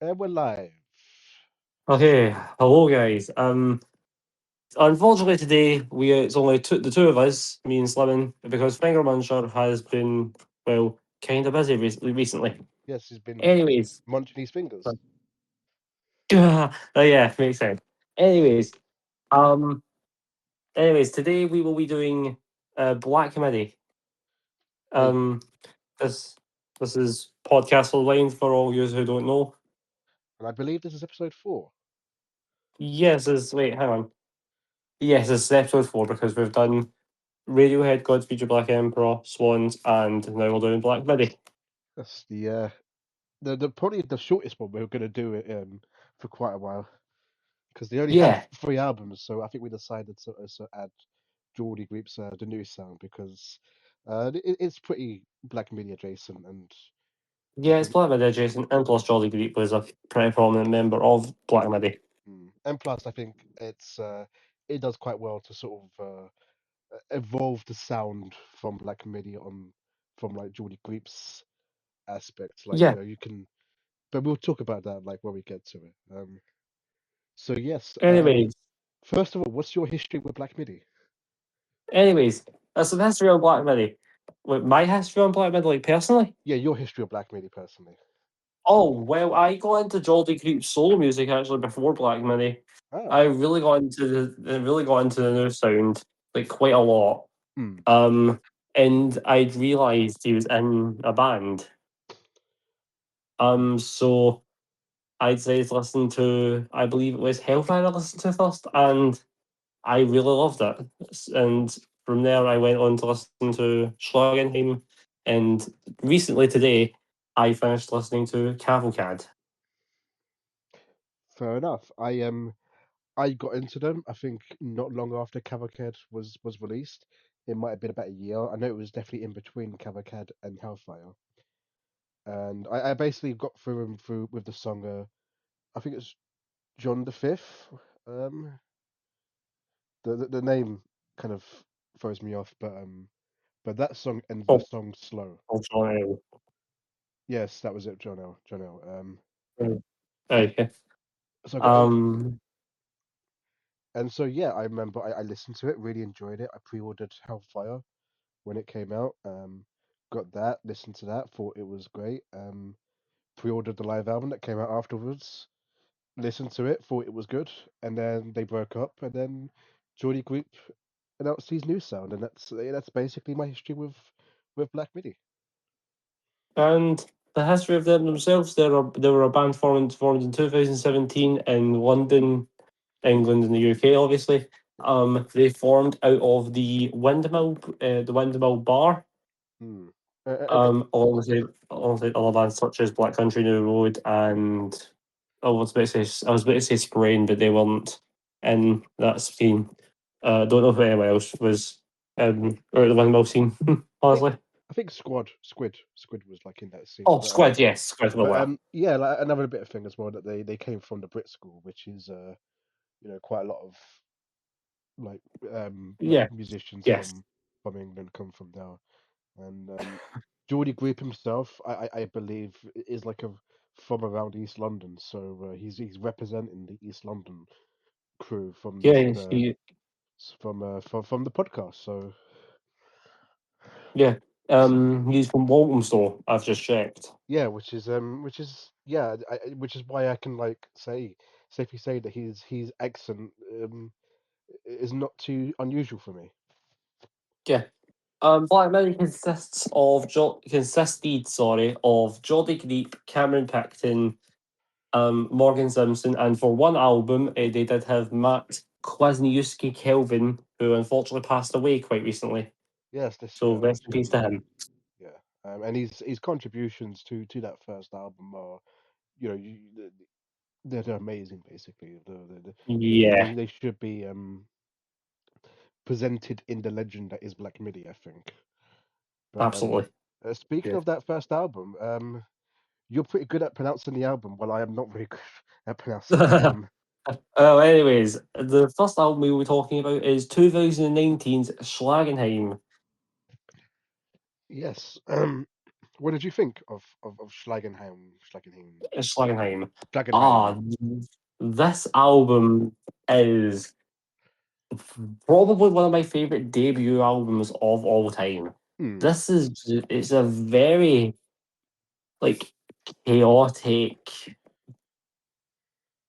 And we're live. Okay, hello guys. Unfortunately today it's only the two of us, me and Slimming, because Finger Muncher has been kind of busy recently. Yes, he's been Anyways, munching his fingers. yeah, makes sense. Anyways, um, today we will be doing Black Midi. Yeah, Um, this this is podcast line for all you who don't know. and I believe this is episode 4. Yes, is wait, hang on. Yes, this is episode 4 because we've done Radiohead, Godspeed You Black Emperor, Swans, and now we're doing Black Midi. That's the probably the shortest one we're gonna do it for quite a while because they only have Yeah, 3 albums. So I think we decided to also add Geordie Group's the new sound because it's pretty Black Midi adjacent, and I yeah, it's think Black Midi adjacent, and plus Jolly Greep was a pretty prominent member of Black Midi. and plus I think it does quite well to sort of evolve the sound from Black Midi on from like Geordie Group's aspects. Like Yeah. you can, but we'll talk about that like when we get to it. So yes. Anyways, First of all, what's your history with Black Midi? anyways, that's some history on Black Midi. Wait, my history on Black Midi, like personally. Yeah, your history of Black Midi personally. Oh well, I got into Jolly Greep's solo music actually before Black Midi. Ah. I really got into the new sound like quite a lot. Hmm. And I realised he was in a band. So I'd say to listen to, I believe it was Hellfire I listened to first, and I really loved it. And from there, I went on to listen to Schlagenheim, and recently today, I finished listening to Cavalcade. Fair enough. I got into them. I think not long after Cavalcade was released. It might have been about a year. I know it was definitely in between Cavalcade and Hellfire. And I basically got through them through with the song. I think it's John the Fifth. Um, the name kind of throws me off, but that song and the Oh, song Slow. oh, sorry. Yes, that was it, John L. John L. Okay. So I got into, Um, and so yeah, I remember I listened to it, really enjoyed it. I pre-ordered Hellfire when it came out. Got that, listened to that, thought it was great. Pre-ordered the live album that came out afterwards, listened to it, thought it was good, and then they broke up, and then Geordie Group announced his new sound, and that's basically my history with Black Midi. and the history of them themselves, they were a band formed in 2017 in London, England, and the UK, obviously. They formed out of the Windmill Bar, Hmm. alongside other bands such as Black Country New Road and I was about to say Sprain, but they weren't in that scene. Don't know if anyone else was out of the Windmill scene, I think honestly. I think Squid was like in that scene, Oh, Squid, yes, Squid, well, yeah, like another bit of thing as well that they came from the Brit School, which is quite a lot of like yeah, musicians yes, from England come from there, and Geordie Group himself, I believe is like a from around East London, so he's representing the East London crew from yeah, the from the podcast, so yeah. so He's from Walthamstow. I've just checked. yeah, which is yeah, which is why I can like safely say that his accent is not too unusual for me. Yeah. Black Midi consisted, sorry, of Jodie Greep, Cameron Picton, Morgan Simpson, and for one album, they did have Matt Kwasniewski Kelvin, who unfortunately passed away quite recently. Yes, this So year, rest this in year, peace to him. yeah, and his contributions to that first album are, you know, they're amazing. Basically, Yeah, they should be presented in the legend that is Black Midi, I think. But absolutely. speaking Yeah. of that first album, you're pretty good at pronouncing the album, while I am not very good at pronouncing the album. Anyways, the first album we were talking about is 2019's Schlagenheim. Yes. What did you think of Schlagenheim? Schlagenheim. Schlagenheim. Schlagenheim. Ah, this album is probably one of my favorite debut albums of all time. Hmm. This is it's a very like chaotic,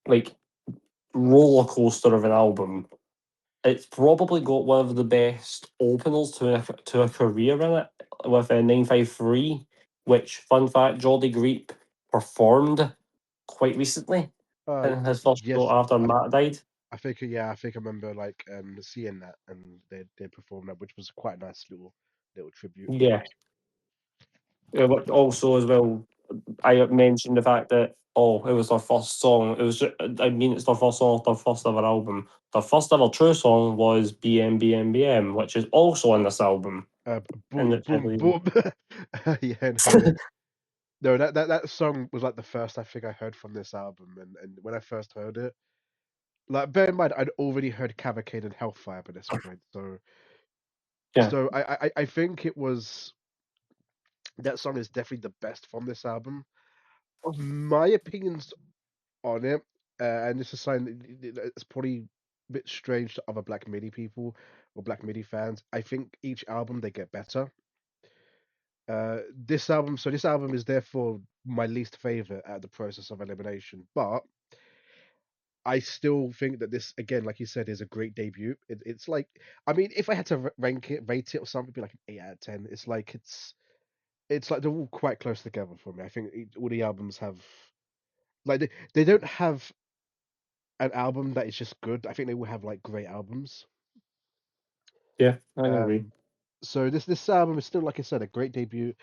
like roller coaster of an album. It's probably got one of the best openers to a career in it with a 953, which fun fact Jordy Greep performed quite recently in his first show Yes. after I, Matt died. I think yeah. I think I remember like seeing that, and they performed that, which was quite a nice little tribute. Yeah. But also as well, I mentioned the fact that it was their first song. It was I mean it's their first song off their first ever album. Their first ever true song was BM, which is also on this album. Boom, And I boom, believe boom. Yeah, no, that song was like the first I think I heard from this album, and when I first heard it, like bear in mind I'd already heard Cavalcade and Hellfire by this point, so yeah. I think it was that song is definitely the best from this album. My opinions on it, and this is something that's probably a bit strange to other Black Midi people or Black Midi fans. I think each album they get better. This album is therefore my least favorite at the process of elimination, but I still think that this, again, like you said, is a great debut. It's like, I mean, if I had to rank it, rate it or something, it'd be like an 8 out of 10. It's like it's like they're all quite close together for me. I think all the albums have like they don't have an album that is just good. I think they will have like great albums. Yeah, I agree. Um, so this album is still, like I said, a great debut.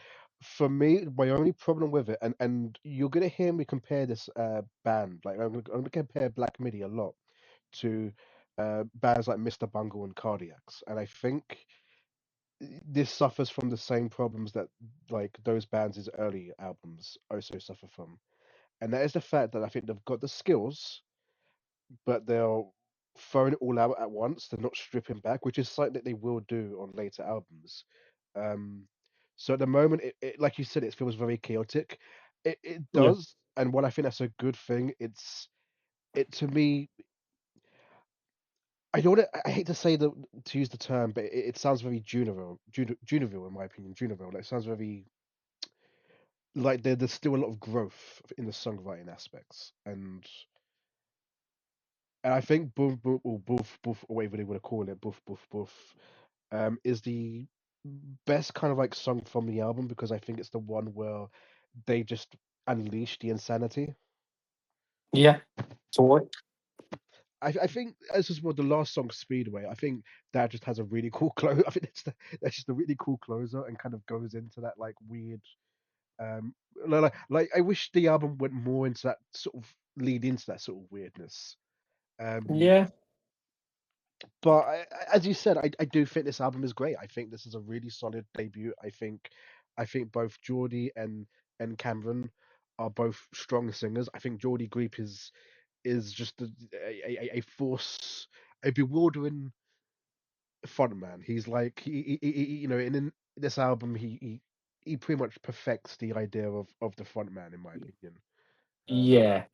For me, my only problem with it, and you're gonna hear me compare this band, like I'm gonna compare Black Midi a lot to bands like Mr. Bungle and Cardiacs, and I think this suffers from the same problems that like those bands' early albums also suffer from, and that is the fact that I think they've got the skills but they'll throwing it all out at once. They're not stripping back, which is something that they will do on later albums. Um, so at the moment, like you said, it feels very chaotic. It Yeah. does, and what I think that's a good thing. It to me. I don't. I hate to say to use the term, but it sounds very Juniorville in my opinion. Juniorville. Like, it sounds very like there's still a lot of growth in the songwriting aspects, and I think Boof Boof or Boof Boof or whatever they want to call it, Boof Boof Boof, is the best kind of like song from the album because I think it's the one where they just unleash the insanity. Yeah. Totally. I think this is what the last song, Speedway. I think that just has a really cool close. I think that's just a really cool closer and kind of goes into that like weird. Um, like I wish the album went more into that sort of lead into that sort of weirdness. Um, Yeah. But as you said, I do think this album is great. I think this is a really solid debut. I think both Geordie and Cameron are both strong singers. I think Geordie Greep is just a force, a bewildering frontman. He's like you know, in this album he pretty much perfects the idea of the frontman in my opinion. Um, Yeah.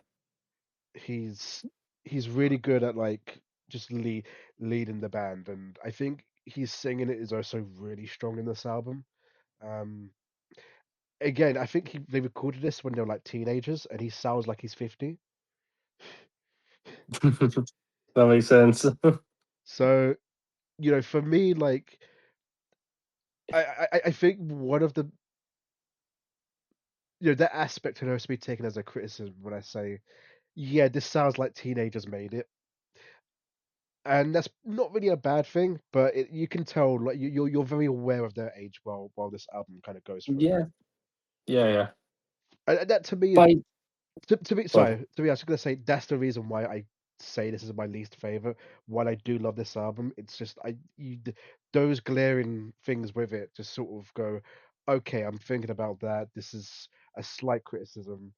he's he's really good at like just leading the band, and I think his singing it is also really strong in this album. Um, again, I think they recorded this when they were like teenagers, and he sounds like he's 50. That makes sense. So you know, for me, like I think one of the that aspect can also be taken as a criticism when I say, yeah, this sounds like teenagers made it. And that's not really a bad thing, but you can tell like you're very aware of their age while this album kind of goes through. Yeah. Yeah, yeah. And that to me is By to be God. sorry to be. I was gonna say that's the reason why I say this is my least favorite. While I do love this album, it's just those glaring things with it just sort of go, okay, I'm thinking about that. This is a slight criticism.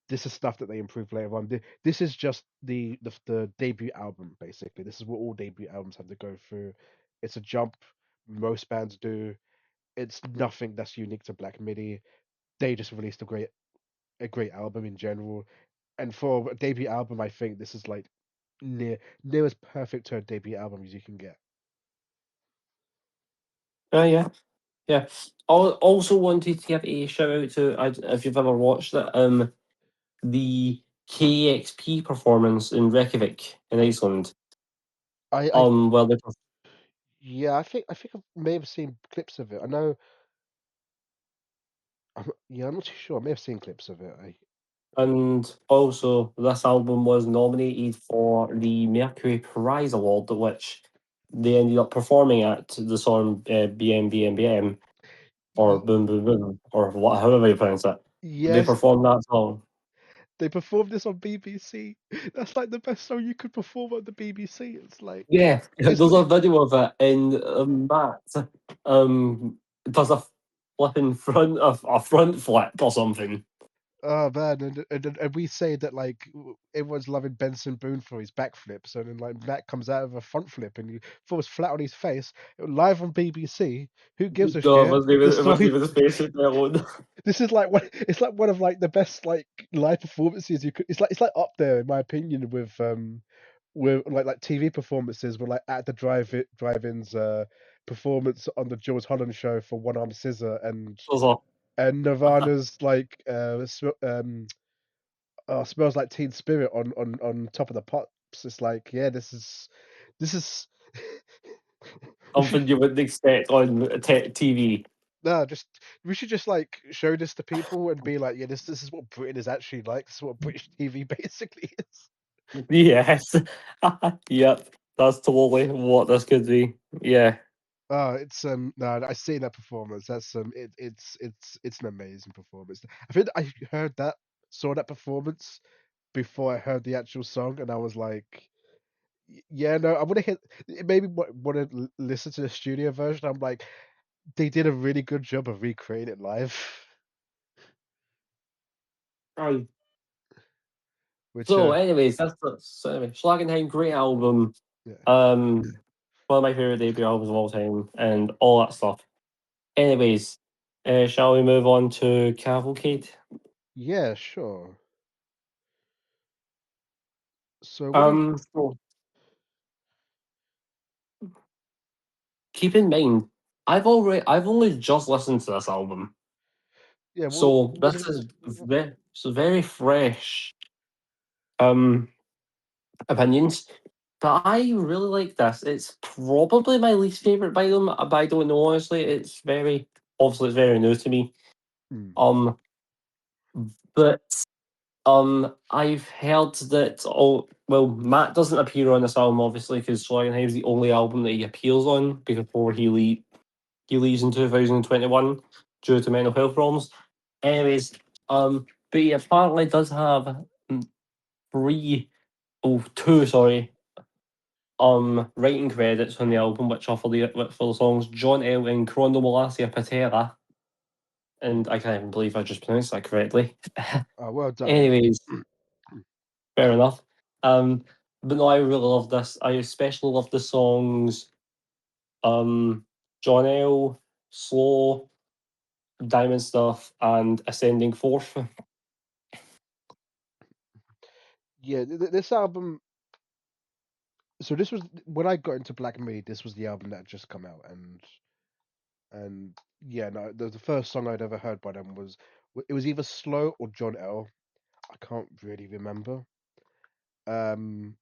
This is stuff that they improve later on. This is just the debut album, basically. This is what all debut albums have to go through. It's a jump. Most bands do. It's nothing that's unique to Black Midi. they just released a great album in general. And for a debut album, I think this is like near as perfect to a debut album as you can get. Yeah, yeah. I also wanted to give a shout out to, if you've ever watched it, the KXP performance in Reykjavik in Iceland. I Where they Yeah, I think I may have seen clips of it. I know. Yeah, I'm not too sure. I may have seen clips of it. And also, this album was nominated for the Mercury Prize Award, which they ended up performing at the song BM BM BM or Y- Boom Boom Boom or what, however you pronounce it. They yes, performed that song. they performed this on BBC. That's like the best song you could perform on the BBC. It's like Yeah, it's there's a video of it, and Matt does a flipping front flip or something. oh man, and we say that like everyone's loving Benson Boone for his backflips, and then like Matt comes out of a front flip and he falls flat on his face live on BBC. Who gives a No, shit? it This wasn't song, even the spacesuit alone. this is like one of like the best like live performances you could. It's like up there in my opinion with like TV performances with like at the drive-ins performance on the Jules Holland show for One Arm Scissor There's a and Nirvana's like smells like Teen Spirit on Top of the Pops. It's like, yeah, this is we should something you wouldn't expect on TV. no, just we should just like show this to people and be like, yeah, this is what Britain is actually like. This is what British TV basically is. Yes. Yep. That's totally what this could be. Yeah. Oh, it's no, I see that performance. That's it's an amazing performance. I think I saw that performance before I heard the actual song, and I was like, yeah, no, I would have hit. It made me want to listen to the studio version. I'm like, they did a really good job of recreating it live, Right. which So, anyways, Schlagenheim, great album. yeah, Um, one of my favorite debut albums of all time, and all that stuff. Anyways, shall we move on to Cavalcade? yeah, sure. So what do you? So keep in mind, I've only just listened to this album, Yeah, so what this is? is very fresh um opinions. But I really like this. It's probably my least favorite by them, but I don't know honestly. It's very new to me. Hmm, Um, but I've heard that Matt doesn't appear on this album obviously because Schlagenheim's the only album that he appears on before he leaves in 2021 due to mental health problems. Anyways, but he apparently does have mm, three, two, sorry, writing credits on the album, which are for the songs John L. and Chronomalacia Patera, and I can't even believe I just pronounced that correctly. oh, well done. Anyways, fair enough. Um, but no, I really love this. I especially love the songs John L, Slow, Diamond Stuff, and Ascending Forth. Yeah, this album. So this was when I got into Black Midi. This was the album that had just come out, and yeah, no, the first song I'd ever heard by them was it was either Slow or John L. I can't really remember. Um,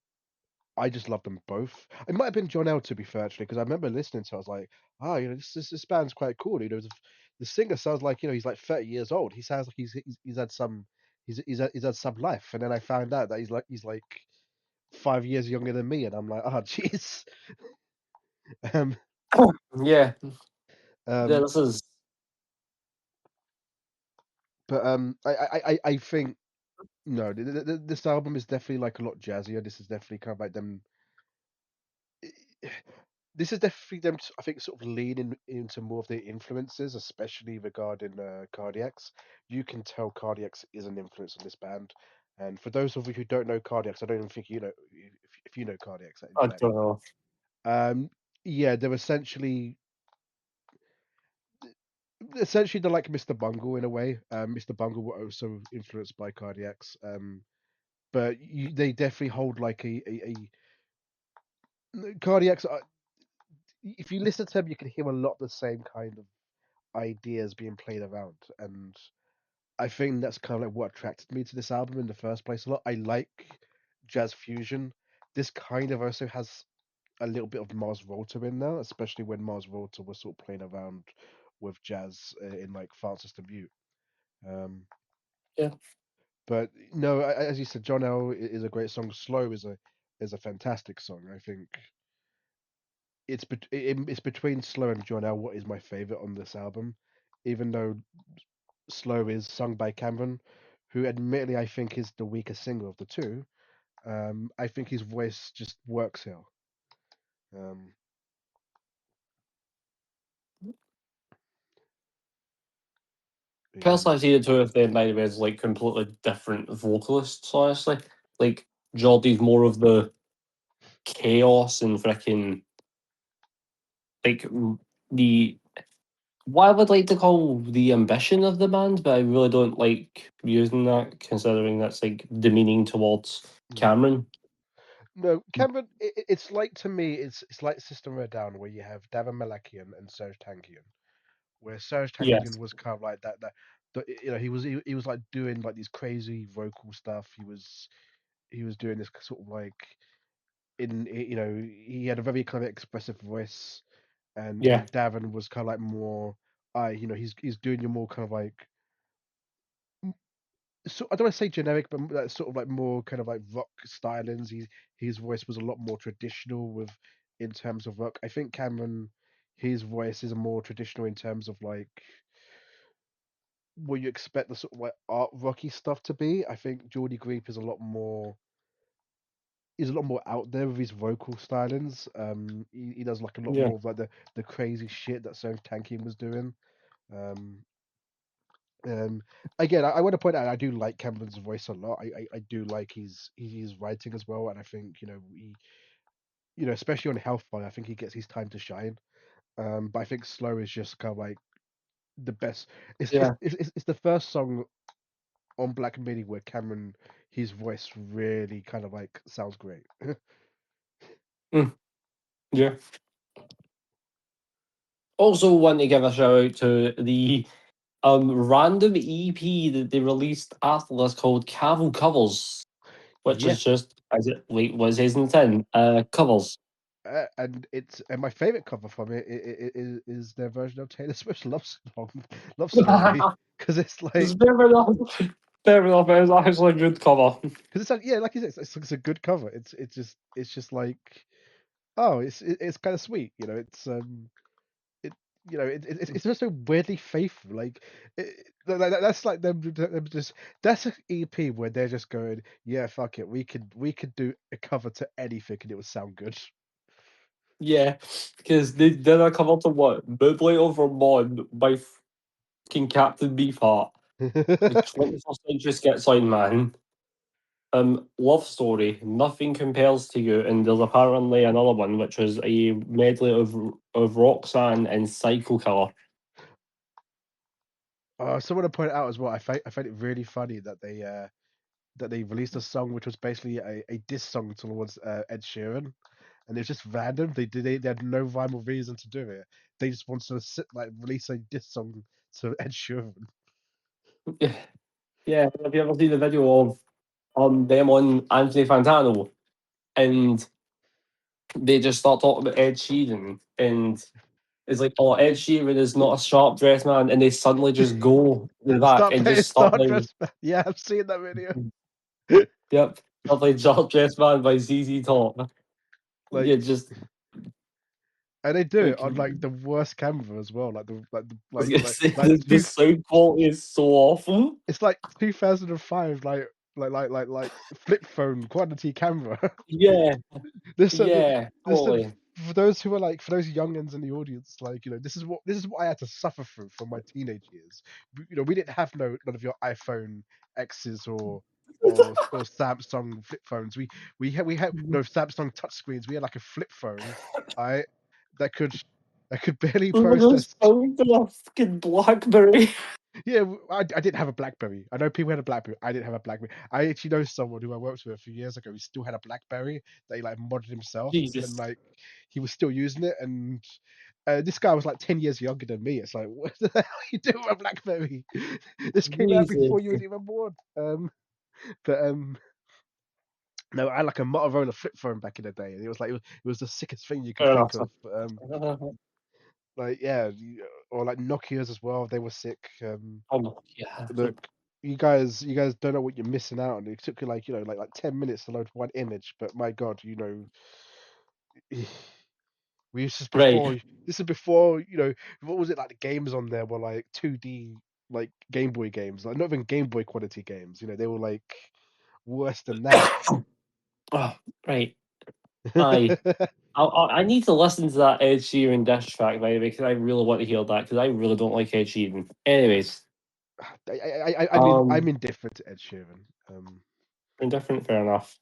I just loved them both. It might have been John L. to be fair, actually, because I remember listening to. It, I was like, oh, this band's quite cool. The singer sounds like he's like 30 years old. He sounds like he's had some he's had some life. And then I found out that he's like 5 years younger than me, and I'm like, oh, jeez. Um, Yeah, yeah, um, this is but I think no, this album is definitely like a lot jazzier. This is definitely kind of like them. This is definitely them. I think sort of leaning into more of their influences, especially regarding Cardiacs. You can tell Cardiacs is an influence on this band. And for those of you who don't know Cardiacs, I don't even think you know if you know Cardiacs. In I fact, don't know. um, yeah, they're essentially essentially they're like Mr. Bungle in a way. Mr. Bungle were also influenced by Cardiacs, but they definitely hold like Cardiacs. If you listen to them, you can hear a lot of the same kind of ideas being played around, and I think that's kind of like what attracted me to this album in the first place a lot. I like jazz fusion. This kind of also has a little bit of Mars Volta in there, especially when Mars Volta was sort of playing around with jazz in like Francis the Mute. Um, Yeah. but no, as you said, John L is a great song. Slow is a fantastic song. I think it's between Slow and John L. What is my favorite on this album, even though Slow is sung by Cameron, who admittedly I think is the weaker singer of the two. I think his voice just works here. Um, yeah, Personally, I see the two of them, by the way, as like completely different vocalists, honestly. Like, Geordie's more of the chaos and freaking, like, the what I would like to call the ambition of the band, but I really don't like using that, considering that's like demeaning towards mm. Cameron. No, Cameron. It's like to me, it's like System of a Down, where you have Davin Malakian and Serge Tankian, where Serge Tankian Yes. was kind of like you know, he was like doing like these crazy vocal stuff. He was doing this sort of like you know, he had a very kind of expressive voice, Yeah. and Davin was kind of like more you know, he's doing your more kind of like so I don't want to say generic, but sort of like more kind of like rock stylings. His voice was a lot more traditional with in terms of rock. I think Cameron, his voice is more traditional in terms of like what you expect the sort of like art rocky stuff to be. I think Geordie Greep is a lot more out there with his vocal stylings. He does like a lot Yeah. more of like the crazy shit that Serge Tankian was doing. Um, Um, again, I want to point out I do like Cameron's voice a lot. I do like his writing as well, and I think you know you know especially on Hellfire, I think he gets his time to shine. But I think Slow is just kind of like the best. Yeah. It's the first song on Black Midi where Cameron his voice really kind of like sounds great. Mm, yeah. Also, want to give a shout out to the random EP that they released after this called Caval Covers, which Yeah, is just as it like what it says in the tin, covers. and my favorite cover from is their version of Taylor Swift's love song, love story, because it's It's like fair enough. Fair enough. It's actually a good cover. because it's like yeah, like you said, it's a good cover. It's just like oh, it's kind of sweet, you know. It you know it's just so weirdly faithful. Like that's like them just that's an EP where they're just going yeah, fuck it, we could do a cover to anything and it would sound good. Yeah, because they did a cover to what? Moonlight Vermont by fucking Captain Beefheart. The 21st Century Schizoid Man. Love Story, Nothing Compares to You, and there's apparently another one which was a medley of Roxanne and Psycho Killer. Someone to point out as well. I find it really funny that they released a song which was basically a diss song towards Ed Sheeran, and it's just random. They had no rhyme or reason to do it. They just wanted to like release a diss song to Ed Sheeran. Yeah, yeah. Have you ever seen the video of them on Anthony Fantano and they just start talking about Ed Sheeran and it's like, oh, Ed Sheeran is not a sharp dressed man, and they suddenly just go to that Start and playing just start Star playing. Dress. Yeah, I've seen that video. Yep, start playing Sharp Dressed Man by ZZ Top. Like, Yeah, just and they do it like on like the worst camera as well. I was gonna say the sound quality is so awful. it's like 2005, like flip phone quality camera. Yeah, This yeah, this totally. for those who are like for those youngins in the audience, like you know, this is what I had to suffer through from my teenage years. You know, we didn't have none of your iPhone X's or Samsung flip phones. We had no Samsung touchscreens. We had like a flip phone, I that could. I could barely Look at this process. sound of a fucking BlackBerry. Yeah, I didn't have a BlackBerry. I know people had a BlackBerry. I didn't have a BlackBerry. I actually know someone who I worked with a few years ago. He still had a BlackBerry that he like modded himself, and Jesus like he was still using it. And this guy was like 10 years younger than me. It's like, what the hell are you doing with a BlackBerry? This came out before Jesus. you was even born. But no, I had like a Motorola flip phone back in the day, and it was like it was the sickest thing you could Fair think enough. of. But like yeah, or like Nokia's as well. They were sick. Oh no, yeah. Look, you guys don't know what you're missing out on. It took you like like 10 minutes to load one image, but my God, we used this Right. before. This is before what was it like? The games on there were like 2D, like Game Boy games, like not even Game Boy quality games. They were like worse than that. Oh, right. Aye. I need to listen to that Ed Sheeran diss track, by the way, because I really want to hear that, because I really don't like Ed Sheeran. Anyways, I'm um, indifferent to Ed Sheeran. Um, indifferent, fair enough.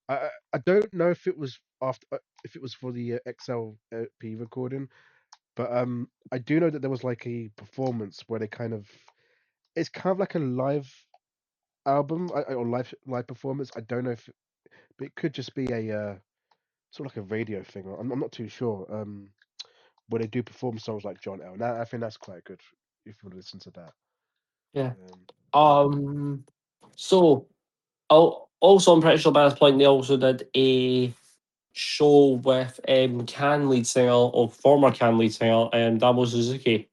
I don't know if it was after if it was for the XLP recording, but I do know that there was like a performance where they it's kind of like a live album or live performance. I don't know if but it could just be a sort of like a radio thing. I'm not too sure. Where they do perform songs like John L. Now I think that's quite good if you want to listen to that. Yeah. Um, So, also, I'm pretty sure by this point they also did a show with Can lead singer, or former Can lead singer, Damo Suzuki.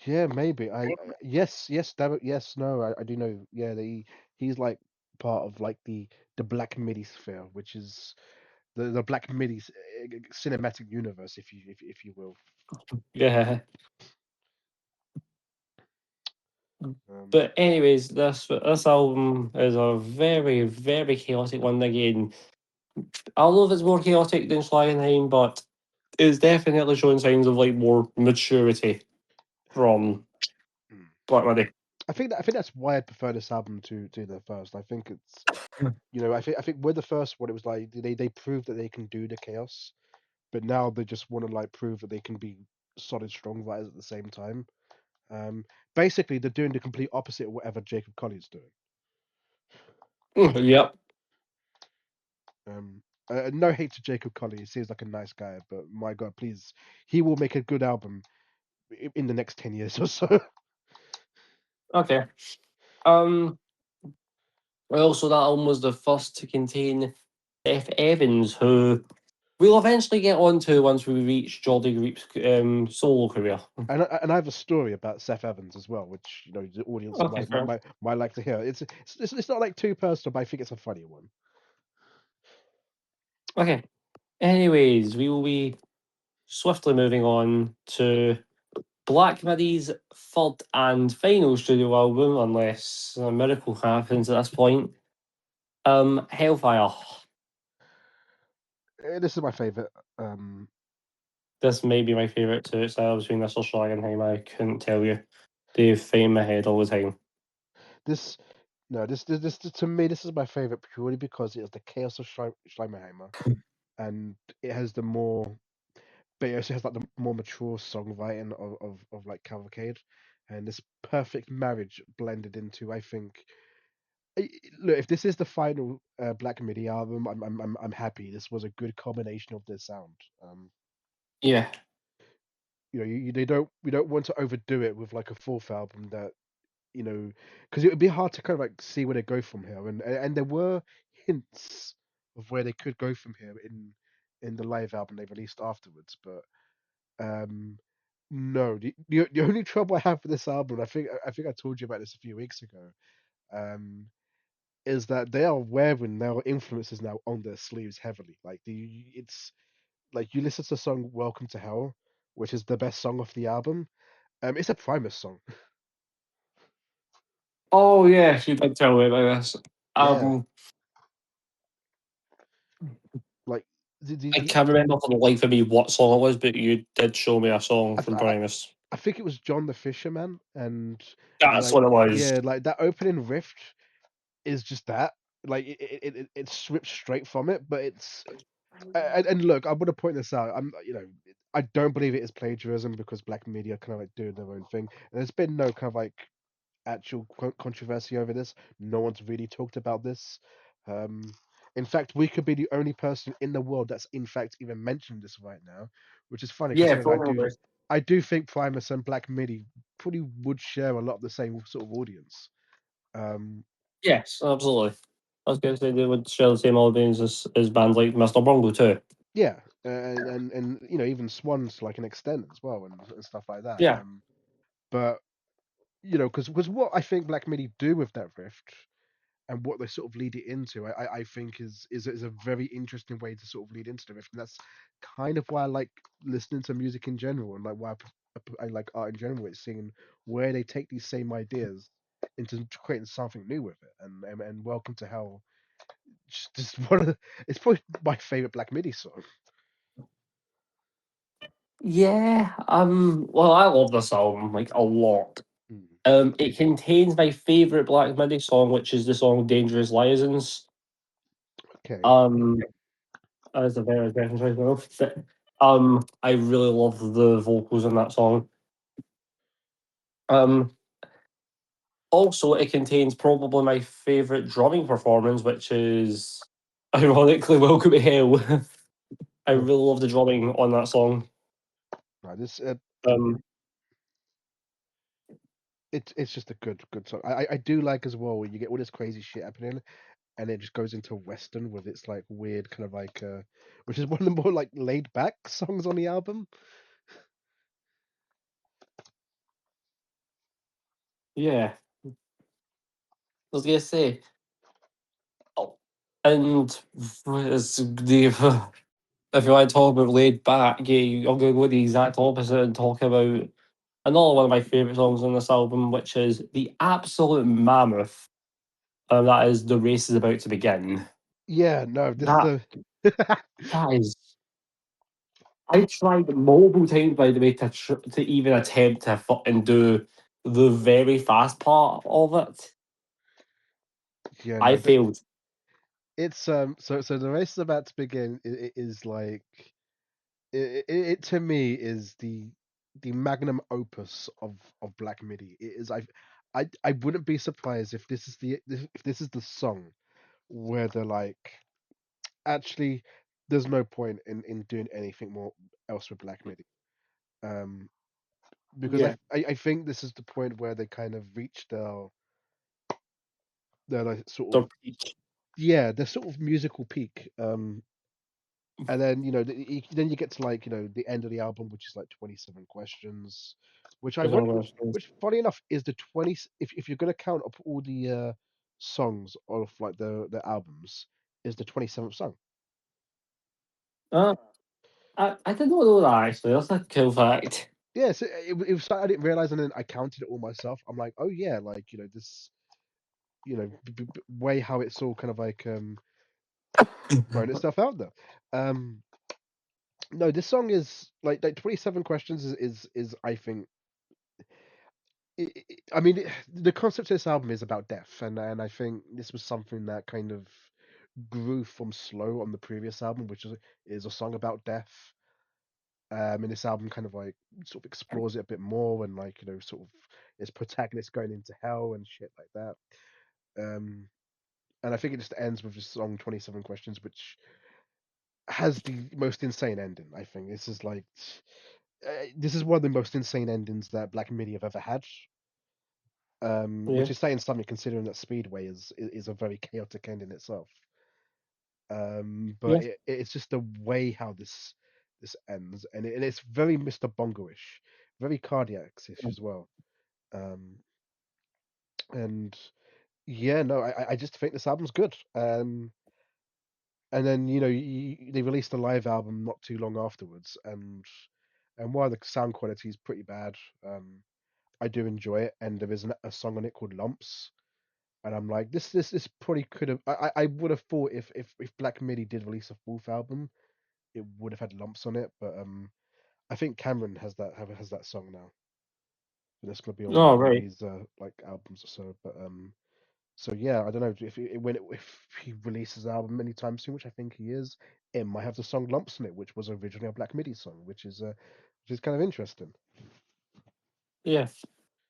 yeah, maybe. Yes, damn it, yes, no, I do know. Yeah, he's like part of like the Black Midi sphere, which is the Black Midi cinematic universe, if you will. Yeah. Um, But anyways, this album is a very, very chaotic one again. I don't know if it's more chaotic than Schlagenheim, but it's definitely showing signs of like more maturity from mm. Black Midi. I think that's why I prefer this album to the first. I think it's I think with the first one it was like they proved that they can do the chaos, but now they just want to like prove that they can be solid strong writers at the same time. Um, Basically they're doing the complete opposite of whatever Jacob Colley's doing. Yep. Um, no hate to Jacob Colley, he seems like a nice guy, but my God, please, he will make a good album in the next 10 years or so. Okay. Um. Well, so that album was the first to contain F. Evans, who we'll eventually get onto once we reach Jordy Reep's solo career. And I have a story about Seth Evans as well, which the audience Okay, fair. might like to hear. It's not like too personal, but I think it's a funny one. Okay. Anyways, we will be swiftly moving on to Black Midi's third and final studio album, unless a miracle happens at this point. Hellfire. This is my favorite. Um, This may be my favourite too. It's either between this or Schlagenheim. I couldn't tell you. They fame my head all the time. this no, this to me this is my favorite purely because it has the chaos of Schleimerheimer, and it has the more, but it also has like the more mature songwriting of like Cavalcade, and this perfect marriage blended into I think. Look, if this is the final Black Midi album, I'm happy. This was a good combination of their sound. Yeah. They don't we don't want to overdo it with like a fourth album that because it would be hard to kind of like see where they go from here, and there were hints of where they could go from here in the live album they released afterwards, but um, no, the only trouble I have with this album, I think I told you about this a few weeks ago, um, is that they are wearing their influences now on their sleeves heavily. Like it's like you listen to the song "Welcome to Hell," which is the best song off the album. It's a Primus song. Oh yeah, you did tell me about this. Yeah, Um, like I can't remember for the life of me what song it was, but you did show me a song I, from th- Primus. I think it was John the Fisherman, and That's like what it was. yeah, like that opening riff is just that. Like it stripped straight from it, but it's And look, I want to point this out. I don't believe it is plagiarism because Black Media kind of like doing their own thing. And there's been no kind of like actual controversy over this. No one's really talked about this. Um, in fact, we could be the only person in the world that's in fact even mentioned this right now, which is funny Yeah, considering probably. I do think Primus and Black Midi probably would share a lot of the same sort of audience. Um, Yes, absolutely. I was going to say they would share the same audience as bands like Mr. Bongo too. yeah, and even Swans to like an extent as well and stuff like that. Yeah. But because what I think Black Midi do with that rift and what they sort of lead it into, I think is a very interesting way to sort of lead into the riff, and that's kind of why I like listening to music in general, and like why I like art in general. It's seeing where they take these same ideas into creating something new with it, and Welcome to Hell, just one of it's probably my favorite Black Midi song. Yeah. Well, I love this album like a lot. Mm, It contains my favorite Black Midi song, which is the song "Dangerous Liaisons." okay, Um, as a very different choice, but I really love the vocals in that song. Um, Also, it contains probably my favorite drumming performance, which is ironically "Welcome to Hell." I oh, really love the drumming on that song. no, this Um, it's just a good song. I do like as well when you get all this crazy shit happening and it just goes into western with its like weird kind of like which is one of the more like laid back songs on the album. yeah, I was gonna say, oh, and it's the if you want to talk about laid back, yeah, I'm gonna go the exact opposite and talk about another one of my favorite songs on this album, which is the absolute mammoth. That is "The Race Is About to Begin." Yeah, no, this That that is. I tried multiple times, by the way, to even attempt to fucking do the very fast part of it. yeah, I no, failed. it's so the race is about to begin. It is like it to me is the magnum opus of Black Midi. It is I wouldn't be surprised if if this is the song where they're like actually there's no point in doing anything more else with Black Midi. Um, because Yeah, I think this is the point where they kind of reach their like sort of the peak. their sort of musical peak. And then then you get to like the end of the album, which is like 27 questions, which Is all ironically, which funny enough is the 20 if you're gonna count up all the songs of like the albums, is the 27th song. Uh, I didn't know that actually. That's a cool fact. Yeah, so it was something I didn't realize, and then I counted it all myself. I'm like, oh yeah, like this, way how it's all kind of like throwing itself out there. Um, no, this song is like 27 questions is I think I mean the concept of this album is about death, and I think this was something that kind of grew from Slow on the previous album, which is a song about death. And this album kind of like sort of explores it a bit more, and like sort of its protagonist going into hell and shit like that. Um, and I think it just ends with the song 27 Questions, which has the most insane ending. I think this is one of the most insane endings that Black Midi have ever had. Which Yeah, is saying something considering that Speedway is a very chaotic ending itself. But yeah, it's just the way how this ends, and it's very Mr. Bongo-ish, very cardiac-ish as well. Um, and yeah, no, I just think this album's good. And then they released a live album not too long afterwards, and while the sound quality is pretty bad, I do enjoy it. And there is a song on it called Lumps, and I'm like, this probably could have. I would have thought if Black Midi did release a fourth album, it would have had Lumps on it. But I think Cameron has that song now, and it's gonna be on one oh of right. Midi's like albums or so. But So yeah, I don't know if he releases an album anytime soon, which I think he is. It might have the song "Lumps" in it, which was originally a Black Midi song, which is kind of interesting. Yeah.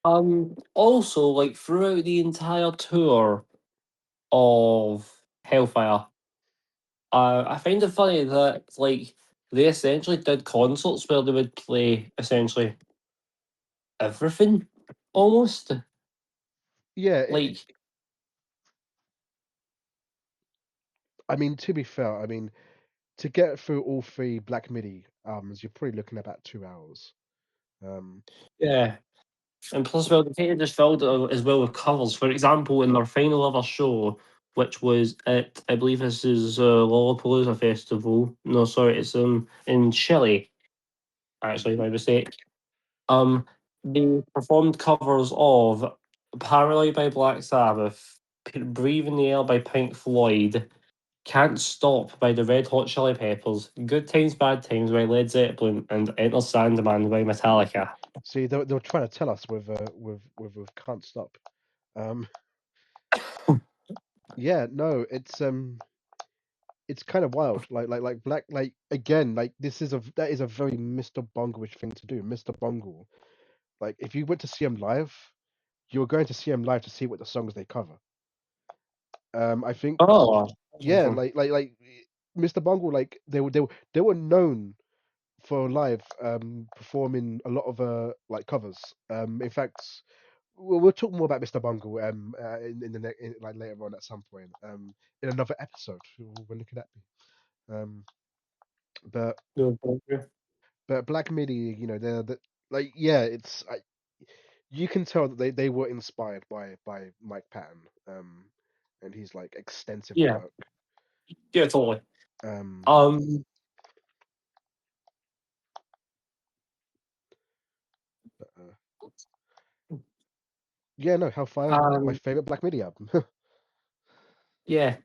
Also, like throughout the entire tour of Hellfire, I find it funny that like they essentially did concerts where they would play essentially everything, almost Yeah, like I mean, to be fair, I mean, to get through all three Black Midi albums, you're probably looking at about 2 hours. Um, yeah. And plus, well, they kind of just filled it as well with covers. For example, in their final ever show, which was at, I believe this is Lollapalooza Festival. No, sorry, it's in Chile. Actually, my mistake. Um, they performed covers of "Paranoid" by Black Sabbath, "Breathe in the Air" by Pink Floyd, "Can't Stop" by the Red Hot Chili Peppers, "Good Times Bad Times" by Led Zeppelin, and "Enter Sandman" by Metallica. See, they were trying to tell us with "Can't Stop." Um, yeah, no, it's kind of wild. Like Black, like again, like that is a very Mr. Bongo-ish thing to do. Mr. Bongo, like if you went to see him live, you're going to see him live to see what the songs they cover. I think, Oh, yeah, interesting. Mr. Bungle, like they were known for live performing a lot of like covers. In fact, we'll talk more about Mr. Bungle in the like later on at some point in another episode. We're looking at me. But No, thank you. Black Midi, you know, they're like yeah, you can tell that they were inspired by Mike Patton and his like extensive Yeah, work. yeah, totally. Um, Um, but, yeah, no, Hellfire, my um, favorite Black Midi album. yeah.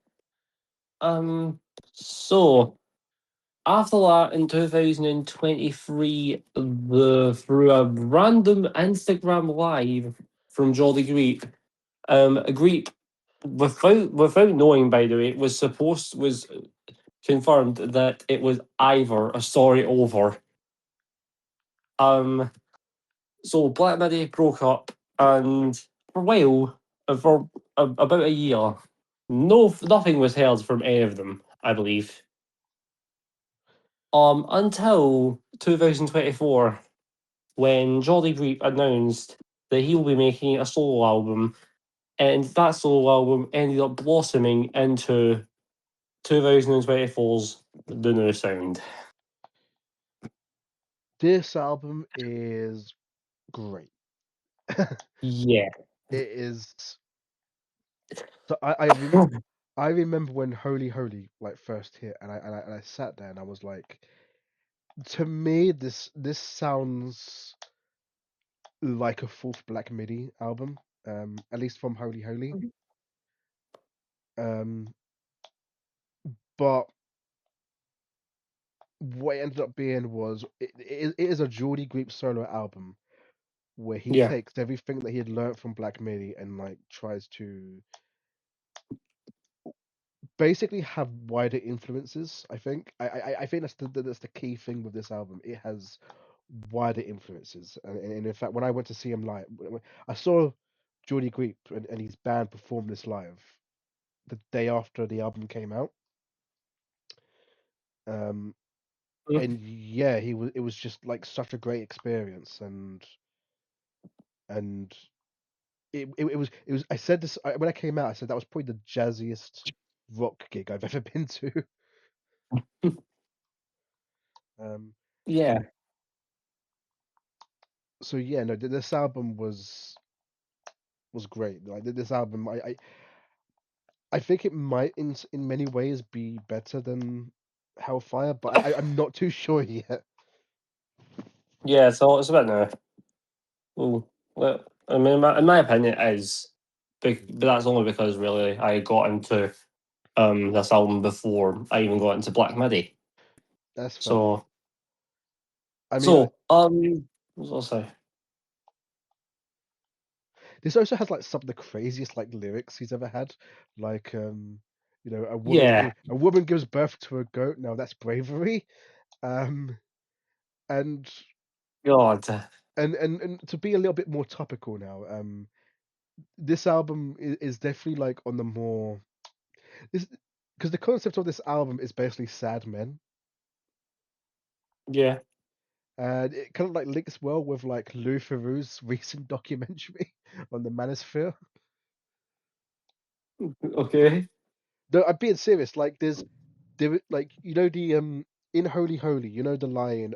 Um, so after that, in 2023, through a random Instagram live from Jolly Greep, Greep, without knowing, by the way, was confirmed that it was either a story over. Um, so Black Midi broke up, and for a while, for about a year, nothing was heard from any of them, I believe. Until 2024, when Jolly Greep announced that he will be making a solo album, and that solo album ended up blossoming into 2024's The New Sound. This album is great. It Yeah. is. So I remember when Holy Holy like first hit, and I sat there and I was like, to me this sounds like a fourth Black Midi album, at least from Holy Holy. Um, but what it ended up being was it is a Geordie Greep solo album where he Yeah. takes everything that he had learned from Black Midi and like tries to basically have wider influences. I think that's the key thing with this album. It has wider influences, and in fact, when I went to see him live, I saw Geordie Greep and his band perform this live the day after the album came out. Um, Mm. and yeah, he was. It was just like such a great experience, and it was. I said this when I came out. I said that was probably the jazziest rock gig I've ever been to. Um, Yeah. so yeah, no, this album was great. Like this album, I think it might in many ways be better than Hellfire, but I'm not too sure yet. Yeah, so it's a bit now. Well, I mean, in my opinion, it is. But that's only because really I got into this album before I even got into Black Midi. That's fair. So I mean, so what was I say? This also has like some of the craziest like lyrics he's ever had. Like Yeah, a woman gives birth to a goat. Now that's bravery. Um, and God, and to be a little bit more topical now. This album is definitely like on the more this because the concept of this album is basically sad men, yeah, and it kind of like links well with like Lou Ferru's recent documentary on the Manosphere. okay. No, I'm being serious. Like like the in Holy Holy, you know the line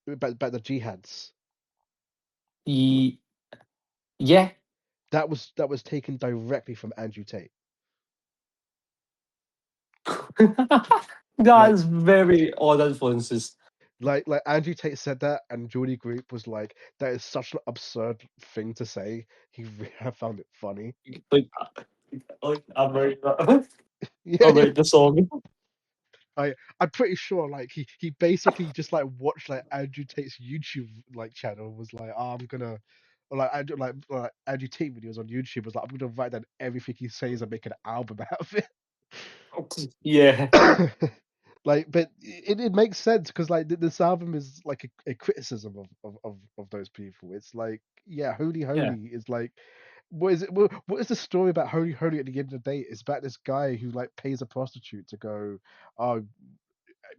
about the jihads. Ye- yeah, That was taken directly from Andrew Tate. Like that's very odd influences. like Andrew Tate said that, and Jordy Group was like, "That is such an absurd thing to say." I found it funny. Like, I'm right. Yeah, I'm yeah. right. The song. I'm pretty sure like he basically just like watched like Andrew Tate's YouTube like channel was like, oh, I'm gonna or like Andrew Tate videos on YouTube was like, I'm gonna write down everything he says and make an album out of it. Yeah, Like, but it makes sense because like this album is like a criticism of those people. It's like, yeah, Holy yeah, Holy is like, what is it? What is the story about Holy Holy at the end of the day? It's about this guy who like pays a prostitute to go, oh,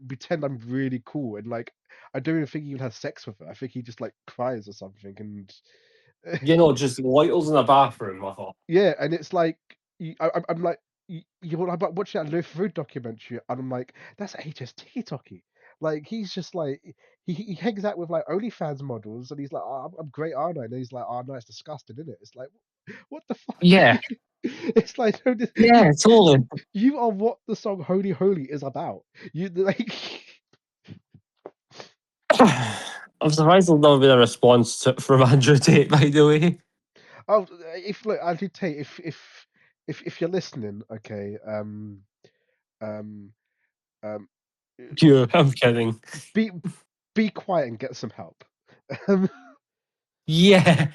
pretend I'm really cool, and like I don't even think he even has sex with her. I think he just like cries or something, and just loiters in a bathroom. I thought. yeah, and it's like I'm like I'm like watching that Lou Fruit documentary, and I'm like, that's HST talkie. Like he's just like he hangs out with like OnlyFans models, and he's like, oh, I'm great, aren't I? And he's like, oh no, it's disgusting, isn't it? It's like, what the fuck? Yeah, It's like no, yeah, totally. you are what the song Holy Holy is about. You like. I'm surprised there's never been a response from Andrew Tate. By the way, Oh, if look, Andrew Tate, if you're listening, okay, um, um, yeah, I'm kidding. be be quiet and get some help. Um, Yeah,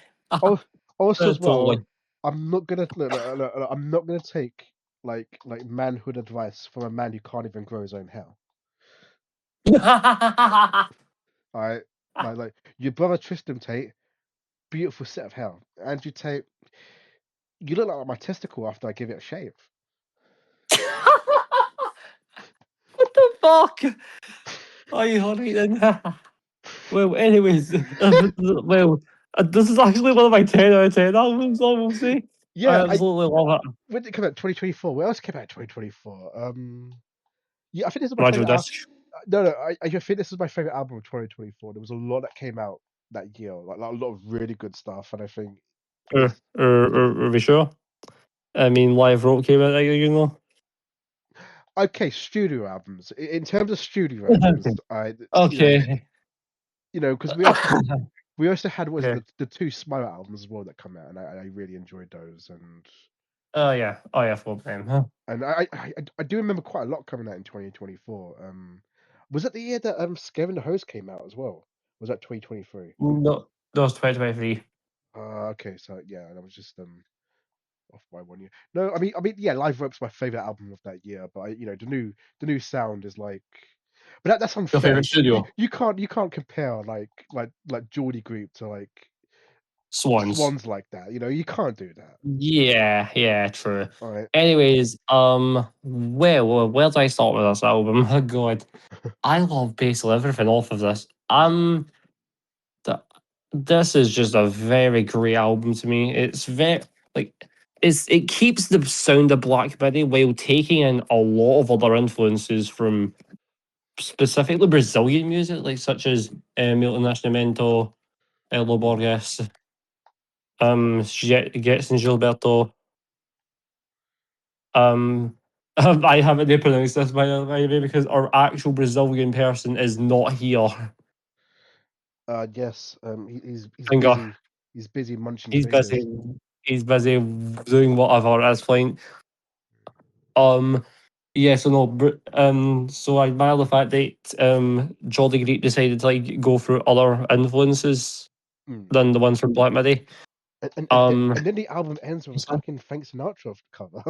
also as well, totally. I'm not gonna I'm not gonna take like manhood advice from a man who can't even grow his own hair. All right, like your brother Tristan Tate, beautiful set of hair. Andrew Tate, you look like my testicle after I give it a shave. What the fuck? Are you alright then? Well, anyways, well, this is actually one of my 10 out of 10 albums, I will say. I Yeah, absolutely love it. when did it come out? 2024. What else came out in 2024? Yeah, I think this is my Roger favorite. Disc. No, no, I think this is my favorite album of 2024. There was a lot that came out that year, like a lot of really good stuff, and I think this. Are we sure? I mean, Live Rock came out that year, you know? Okay, studio albums. In terms of studio albums, I Okay. because we also had was Okay. the two Smile albums as well that come out, and I really enjoyed those, Oh, yeah. Oh, yeah, full time, huh? and I do remember quite a lot coming out in 2024. Was it the year that Scaring the Host came out as well? Was that 2023? No, that was 2023. Okay, so yeah, that was just off by 1 year. No, I mean, yeah, Live Rope's my favorite album of that year, but the new sound is like, but that's Your unfair. favorite studio? You can't compare like Geordie Group to like Swans. Swans like that. You can't do that. Yeah, yeah, true. All right. Anyways, where do I start with this album? Oh god, I love basically everything off of this. Th- this is just a very great album to me. It's very like it keeps the sound of Black Midi while taking in a lot of other influences from specifically Brazilian music, like such as Milton Nascimento, Elo Borges, Getson Gilberto. Um, I haven't pronounced this by the way because our actual Brazilian person is not here. Yes. He's Singer. busy. He's busy munching He's busy. fingers. He's busy doing whatever. That's fine. Um, yeah. So no. So I admire the fact that Jolly Greek decided to like go through other influences Mm. than the ones from Black Midi. Um, and then the album ends with a I fucking Frank Sinatra cover.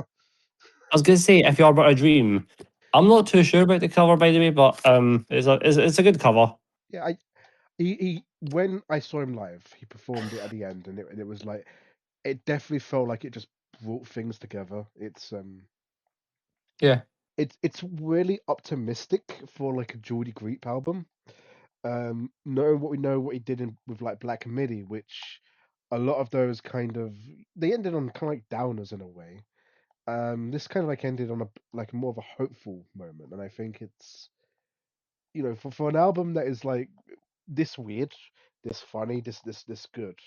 was gonna say if you're about a dream. I'm not too sure about the cover, by the way, but it's a good cover. Yeah, he when I saw him live, he performed it at the end, and it was like it definitely felt like it just brought things together. Yeah. It's really optimistic for like a Geordie Greep album. Knowing what we know, what he did with like Black Midi, which a lot of those kind of they ended on kind of like downers in a way. This kind of like ended on a like more of a hopeful moment, and I think it's for an album that is like this weird, this funny, this good.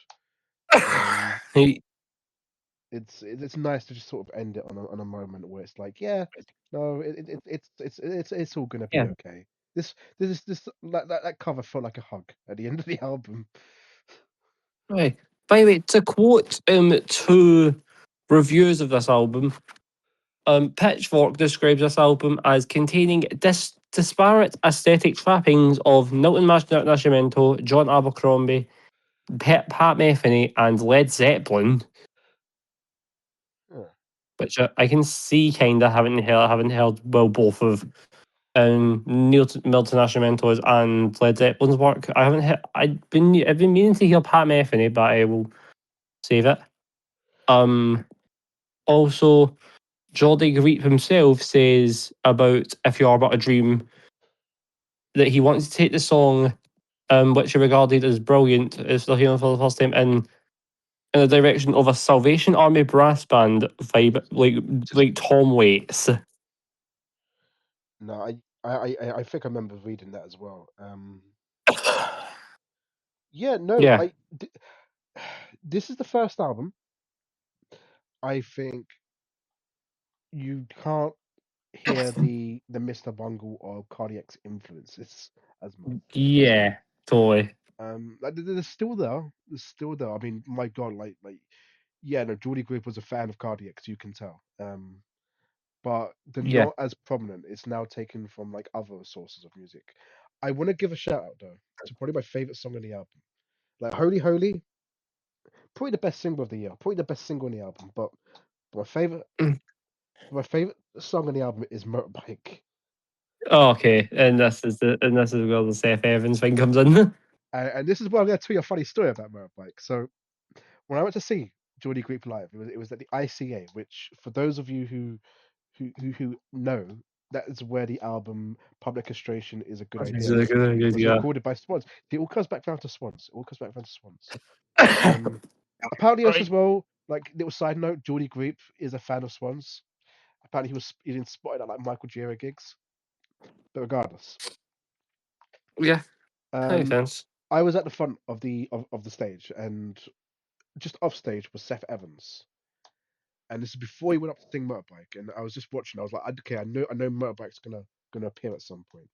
Um, He- it's nice to just sort of end it on a moment where it's like, yeah, no, it's all gonna be yeah. okay. This that cover felt like a hug at the end of the album. Right. By the way, to quote two reviews of this album, Pitchfork describes this album as containing disparate aesthetic trappings of Nascimento, John Abercrombie, Pat Metheny, and Led Zeppelin, Yeah. which I can see kind of having heard well both of Milton Nascimento's and Led Zeppelin's work. I haven't heard, I've been meaning to hear Pat Metheny, but I will save it. Um, Also, Geordie Greep himself says about If You Are But a Dream that he wants to take the song, which he regarded as brilliant, is still hearing for the first time, in the direction of a Salvation Army brass band vibe, like Tom Waits. No, I think I remember reading that as well. Yeah, no, Yeah, this is the first album I think you can't hear the Mr. Bungle or Cardiac's influences as much. yeah, totally. Like they're still there. They're still there. I mean, my God, yeah, no, Geordie Group was a fan of Cardiacs, you can tell. But they're Yeah. not as prominent. It's now taken from like other sources of music. I want to give a shout out though to probably my favorite song on the album. Like Holy Holy, probably the best single of the year, probably the best single on the album. But my favorite, Mm. my favorite song on the album is Motorbike. Oh, okay, and this is where the Seth Evans thing comes in. And this is where I'm going to tell you a funny story about Motorbike. So when I went to see Geordie Group live, it was at the ICA, which for those of you who know, that is where the album Public Castration is a good idea was Yeah. recorded by Swans. It all comes back down to Swans. It all comes back down to Swans. Um, Apparently else as Right. well. Like little side note, Geordie Group is a fan of Swans. Apparently he's been spotted at like Michael Gira gigs. But regardless, Yeah, that makes um, sense. I was at the front of the stage, and just off stage was Seth Evans. And this is before he went up to sing Motorbike, and I was just watching. I was like, okay, I know Motorbike's gonna appear at some point.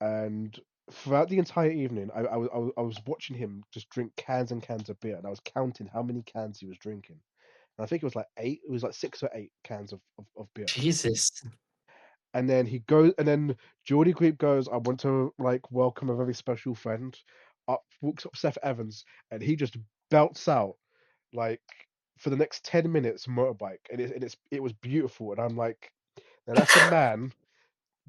And throughout the entire evening, I was watching him just drink cans and cans of beer, and I was counting how many cans he was drinking. And I think it was like eight. It was like 6 or 8 cans of beer. Jesus. And then he goes, and then Geordie Creep goes, "I want to like welcome a very special friend." Walks up Seth Evans, and he just belts out like for the next 10 minutes Motorbike, and it was beautiful. And I'm like, now that's a man.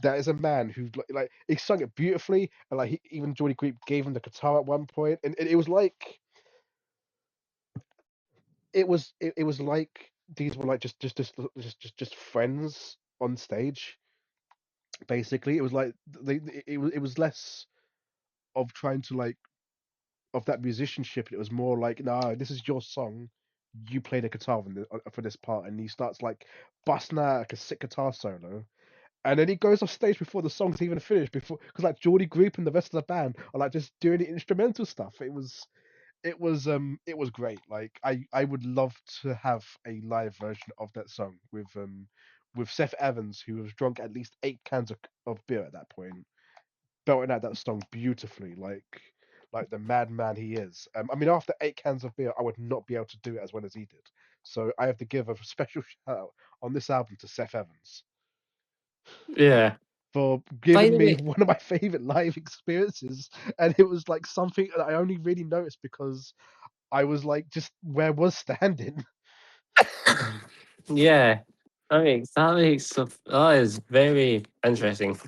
That is a man who like he sung it beautifully, and like even Geordie Creep gave him the guitar at one point, and it was like it was like these were like just friends on stage. Basically, it was like it was less of trying to like of that musicianship. It was more like, nah, this is your song. You play the guitar for this part, and he starts like busting out like a sick guitar solo. And then he goes off stage before the song's even finished, before because like Geordie Group and the rest of the band are like just doing the instrumental stuff. It was great. Like I would love to have a live version of that song with Seth Evans, who was drunk at least 8 cans of beer at that point, belting out that song beautifully, like the madman he is. I mean, after 8 cans of beer, I would not be able to do it as well as he did. So I have to give a special shout out on this album to Seth Evans Yeah. for By giving the me way, one of my favorite live experiences, and it was like something that I only really noticed because I was like, just where was standing? Yeah, that is very interesting.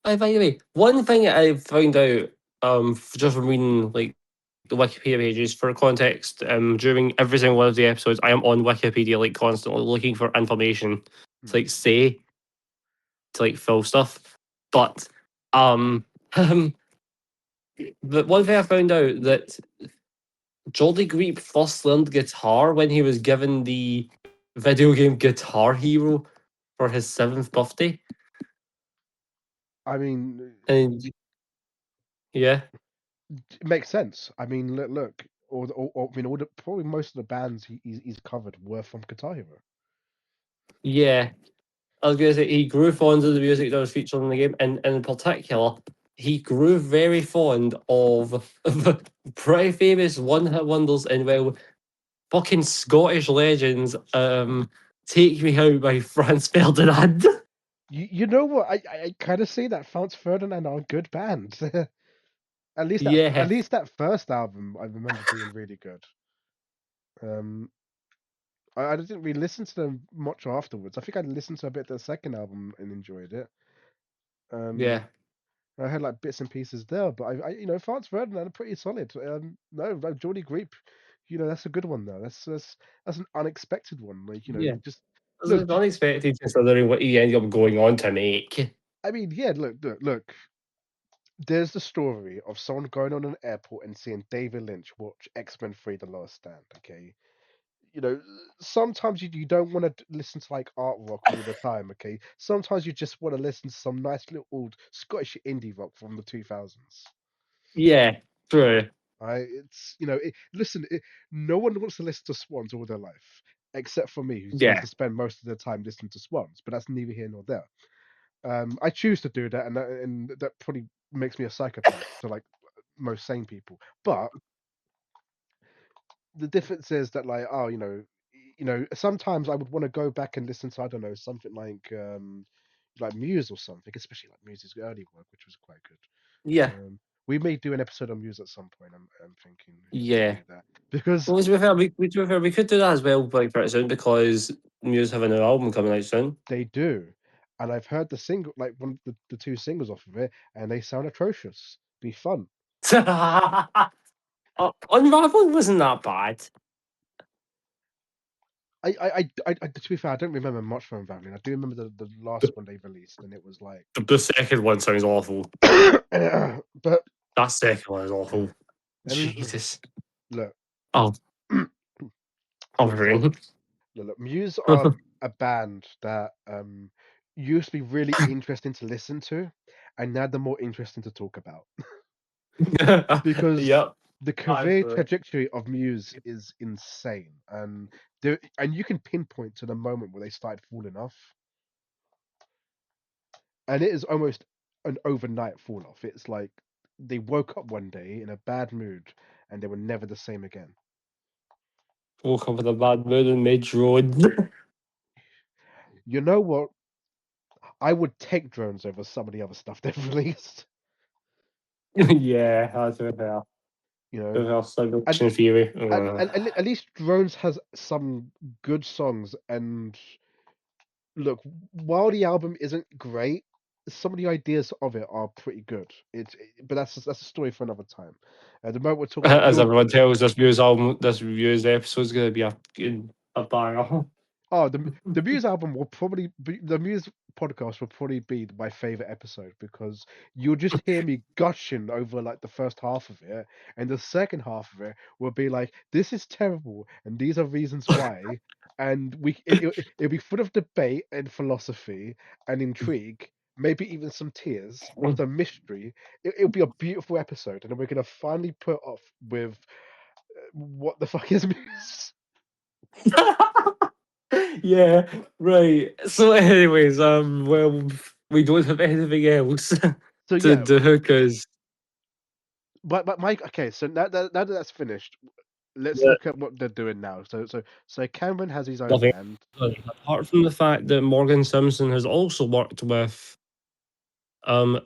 By the way, one thing I found out just from reading like the Wikipedia pages for context, during every single one of the episodes, I am on Wikipedia like constantly looking for information to like say to like fill stuff. But um but one thing I found out that Jolly Greep first learned guitar when he was given the video game Guitar Hero for his 7th birthday. I mean, And yeah, it makes sense. I mean, look, I mean, probably most of the bands he's covered were from Guitar Hero. yeah. I was gonna say he grew fond of the music that was featured in the game, and in particular, he grew very fond of pretty famous one-hit wonders and well, fucking Scottish legends. Take Me Out by Franz Ferdinand. You know what? I kind of see that Franz Ferdinand are a good band. At Yeah, least that first album I remember being really good. Um, I didn't really listen to them much afterwards. I think I listened to a bit of their second album and enjoyed it. Um, yeah, I had like bits and pieces there, but Franz Ferdinand are pretty solid. No, no, Geordie Grape, that's a good one though. That's an unexpected one. Like, yeah. just It was look. unexpected considering what he ended up going on to make. I mean, yeah, look. There's the story of someone going on an airport and seeing David Lynch watch X-Men 3: The Last Stand. Okay, you know, sometimes you don't want to listen to like art rock all the time. Okay, sometimes you just want to listen to some nice little old Scottish indie rock from the 2000s. Yeah, true. Right? It's listen. No one wants to listen to Swans all their life, except for me, who tends Yeah, to spend most of their time listening to Swans. But that's neither here nor there. I choose to do that, and that probably makes me a psychopath to like most sane people. But the difference is that like, oh, sometimes I would want to go back and listen to, I don't know, something like Muse or something, especially like Muse's early work, which was quite good. yeah, We may do an episode on Muse at some point. I'm thinking we should yeah. do that because Well, to be fair, to be fair, we could do that as well, like pretty soon because Muse have a new album coming out soon. they do, and I've heard the single, like one of the two singles off of it, and they sound atrocious. Be fun. Unravel wasn't that bad. To be fair, I don't remember much from Unraveling. I do remember the last one they released, and it was like, The second one sounds awful. but That second one is awful. and Jesus. look, Oh, look, so alright. look, Muse are a band that used to be really interesting to listen to, and now they're more interesting to talk about because Yep. the I've career trajectory of Muse is insane, and you can pinpoint to the moment where they started falling off, and it is almost an overnight fall off. It's like they woke up one day in a bad mood, and they were never the same again. woke up with a bad mood and made road. You know what? I would take drones over some of the other stuff they've released. Yeah, that's fair. You know, Fair and selection theory. at least drones has some good songs. And look, while the album isn't great, some of the ideas of it are pretty good. But that's a story for another time. At the moment, we're talking about As George. everyone tells, this Muse album, this Muse episode's gonna be a banger. Oh, the Muse album will probably be the Muse podcast will probably be my favorite episode because you'll just hear me gushing over like the first half of it, and the second half of it will be like, "This is terrible, and these are reasons why." And it'll be full of debate and philosophy and intrigue, maybe even some tears, some mystery. It'll be a beautiful episode, and then we're gonna finally put off with what the fuck is Muse. Yeah, right. So, anyways, well, we don't have anything else So to yeah, do because but Mike, okay, so now that that's finished, let's yeah, look at what they're doing now. So Cameron has his own nothing. band. Apart from the fact that Morgan Simpson has also worked with um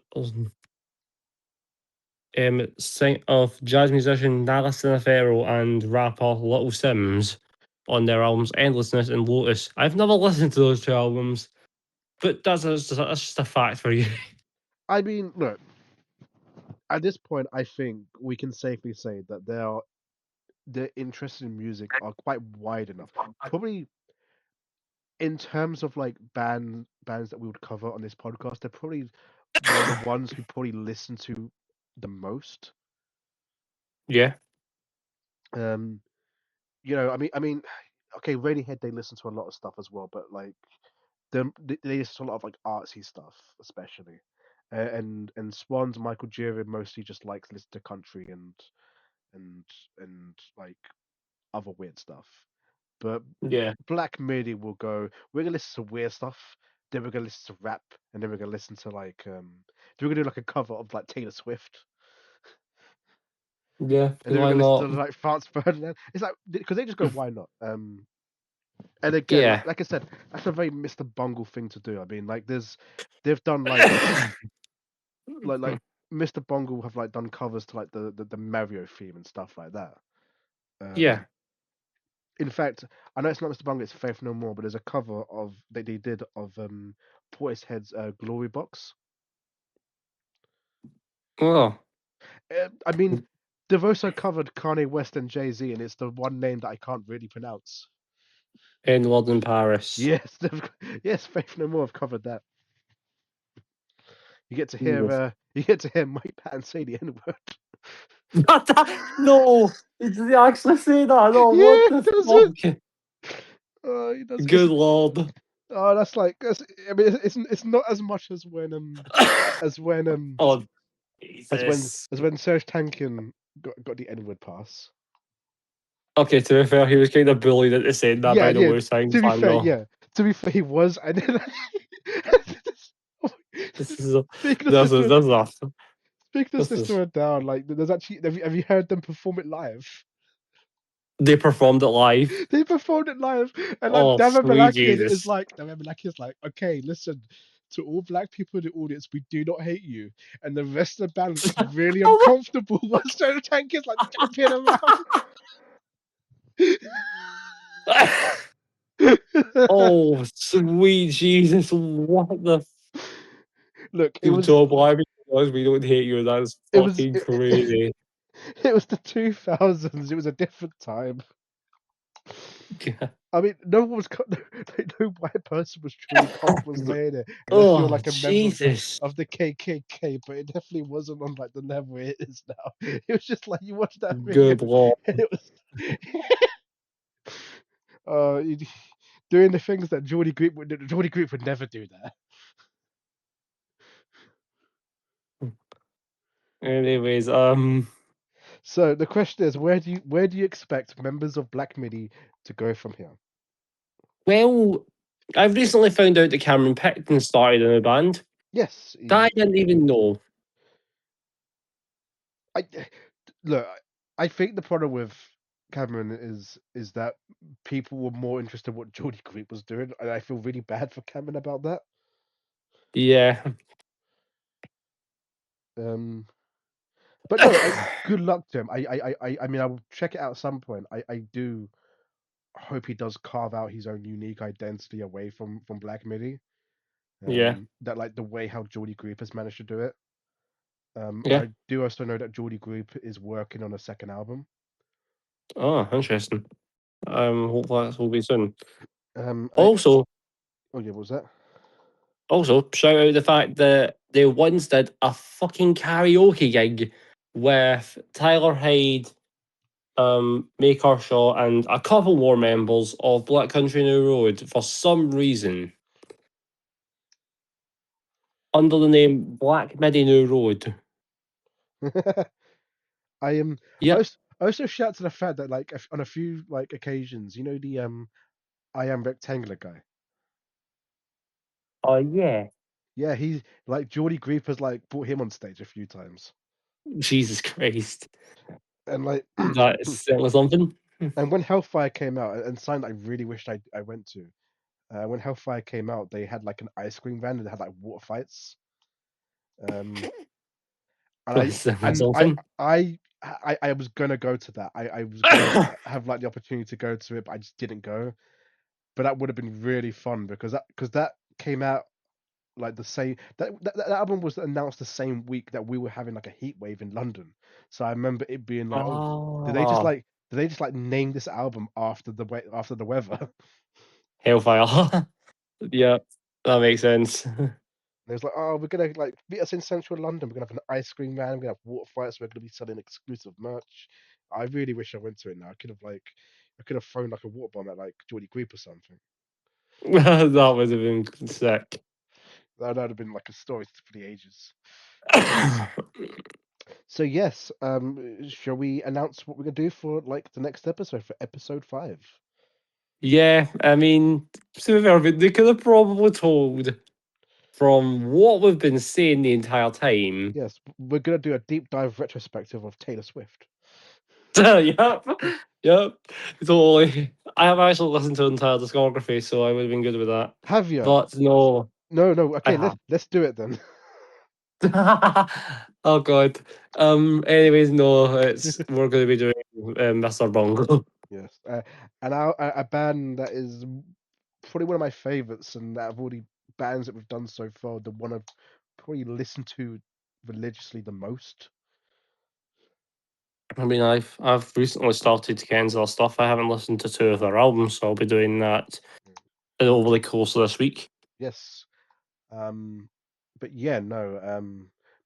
of jazz musician Nala Cinefero and rapper Little Sims on their albums Endlessness and Lotus. I've never listened to those two albums, but that's just a fact for you. I mean, look, at this point, I think we can safely say that their interests in music are quite wide enough. Probably in terms of like bands that we would cover on this podcast, they're probably one of the ones we probably listen to the most. Yeah, Um, I mean, okay, Radiohead they listen to a lot of stuff as well, but like they listen to a lot of like artsy stuff, especially. And Swans, Michael Jirin mostly just likes to listen to country and and like other weird stuff. But yeah, Black Midi will go. We're gonna listen to weird stuff. Then we're gonna listen to rap, and then we're gonna listen to like then we're gonna do like a cover of like Taylor Swift, yeah. and then we're Why gonna listen to not? like France Ferdinand. It's like because they just go, why not? And again, like Yeah, like I said, that's a very Mr. Bungle thing to do. I mean, like they've done like Mr. Bungle have like done covers to like the Mario theme and stuff like that. yeah. In fact, I know it's not Mr. Bungle, it's Faith No More, but there's a cover of that they did of Portishead's Glory Box. Oh, I mean, they've also covered Kanye West and Jay-Z, and it's the one name that I can't really pronounce. in London, Paris. Yes, yes, Faith No More have covered that. Jesus. You get to hear Mike Patton say the N-word. No, did they actually say that? No, what Yeah, the he does it. fuck? He does it. Good lord. That's like I mean, it's not as much as when Oh, Jesus. as when Serge Tankian got the N-word pass. Okay, to be fair, he was kind of bullied into saying that Yeah, by the yeah. Wu Tang To be fan, fair, though. yeah. To be fair, he was, and then This is a, speaking of this is sister, this is a, speaking of this sister is. and down, like there's actually have you heard them perform it live? They performed it live. They performed it live, and like Oh, sweet Jesus. David Malaki is like, okay, listen. To all black people in the audience, we do not hate you. And the rest of the band looks really uncomfortable while Serge Tankian's like jumping around. Oh, sweet Jesus. What the Look, f- Joe Black because we don't hate you. That's it was fucking crazy. it was the 2000s. It was a different time. I mean, no one was like, no white person was truly comfortable saying it unless you're Oh, like a member Jesus. of the KKK. But it definitely wasn't on like the level it is now. It was just like you watched that video Good lord. and it was uh doing the things that Jordy Group would never do that. Anyways, So the question is, where do you expect members of Black Midi to go from here? well, I've recently found out that Cameron Picton started in a band. Yes, That I didn't even know. I look. I think the problem with Cameron is that people were more interested in what Jordy Group was doing, and I feel really bad for Cameron about that. Yeah. Um, but no, good luck to him. I mean, I will check it out at some point. I do hope he does carve out his own unique identity away from Black Midi. Yeah. That like the way how Jordy Group has managed to do it. Yeah. I do also know that Jordy Group is working on a second album. Oh, interesting. Hopefully that will be soon. I Also, Oh yeah, what was that? shout out the fact that they once did a fucking karaoke gig with Tyler Hyde, May Kershaw, and a couple more members of Black Country New Road for some reason under the name Black Midi New Road. I am. Yep. I also shout to the fact that like on a few like occasions, you know the I am rectangular guy. Oh yeah. Yeah, he like Geordie Griep has like brought him on stage a few times, Jesus Christ. and like That is certainly something. and when Hellfire came out, and something I really wished I went to. When Hellfire came out, they had like an ice cream van and they had like water fights. Um, and I That's and I awesome. I I was gonna go to that. I was gonna have like the opportunity to go to it, but I just didn't go. But that would have been really fun because that came out like the same that album was announced the same week that we were having like a heat wave in London. So I remember it being like, oh, did they just Oh, like did they just like name this album after after the weather? Hellfire. Yeah, that makes sense. And it was like, oh, we're gonna like meet us in central London. We're gonna have an ice cream man. We're gonna have water fights. We're gonna be selling exclusive merch. I really wish I went to it now. I could have thrown like a water bomb at like Jordy Creep or something. That would have been sick. That would have been like a story for the ages. So yes, shall we announce what we're gonna do for like the next episode for episode 5? Yeah, I mean, to be fair, they could have probably told from what we've been saying the entire time. Yes, we're gonna do a deep dive retrospective of Taylor Swift. Yep, yep, totally. I have actually listened to the entire discography, so I would have been good with that. Have you? But no, No, no. I Okay, have. let's do it then. Oh god. Anyways, no, it's we're going to be doing Mr. Bongo. Yes, and a band that is probably one of my favorites, and out of all the bands that we've done so far, the one I've probably listened to religiously the most. I mean, I've recently started to get into their stuff. I haven't listened to 2 of their albums, so I'll be doing that over the course of this week. Yes, um, but yeah, no,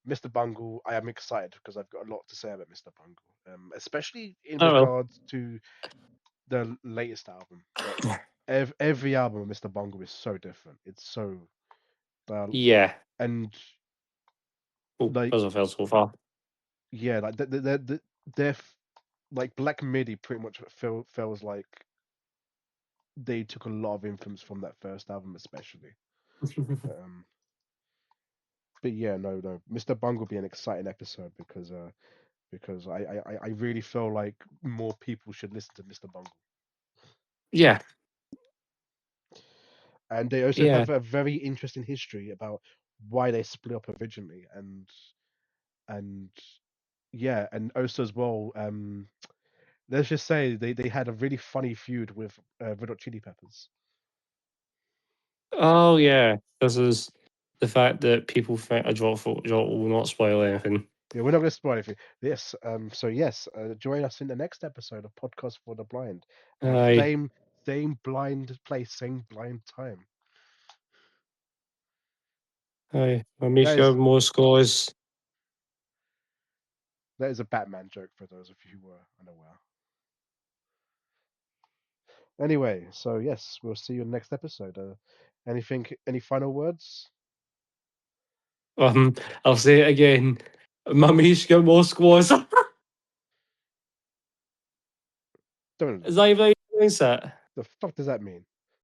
Mr. Bungle, I am excited because I've got a lot to say about Mr. Bungle, especially in Oh regards to the latest album. Like well. every album of Mr. Bungle is so different. It's so Yeah. and Oh, like how's it feel so far? yeah, like they're like Black Midi pretty much feels like they took a lot of influence from that first album, especially. Um, but yeah, no, Mr. Bung will be an exciting episode because I really feel like more people should listen to Mr. Bungle. Yeah. And they also Yeah. have a very interesting history about why they split up originally, and yeah, and also as well, let's just say they had a really funny feud with Red Hot Chili Peppers. Oh yeah. This is the fact that people think a drop will not spoil anything. Yeah, we're not going to spoil anything. Yes, so yes, join us in the next episode of Podcast for the Blind. Aye. Same blind place, same blind time. Aye. That Amisha is Moscow's. that is a Batman joke for those of you who were unaware. Anyway, so yes, we'll see you in the next episode. Any final words? I'll say it again. Mamishka Moscow's. Don't. Is that even how you pronounce it? The fuck does that mean?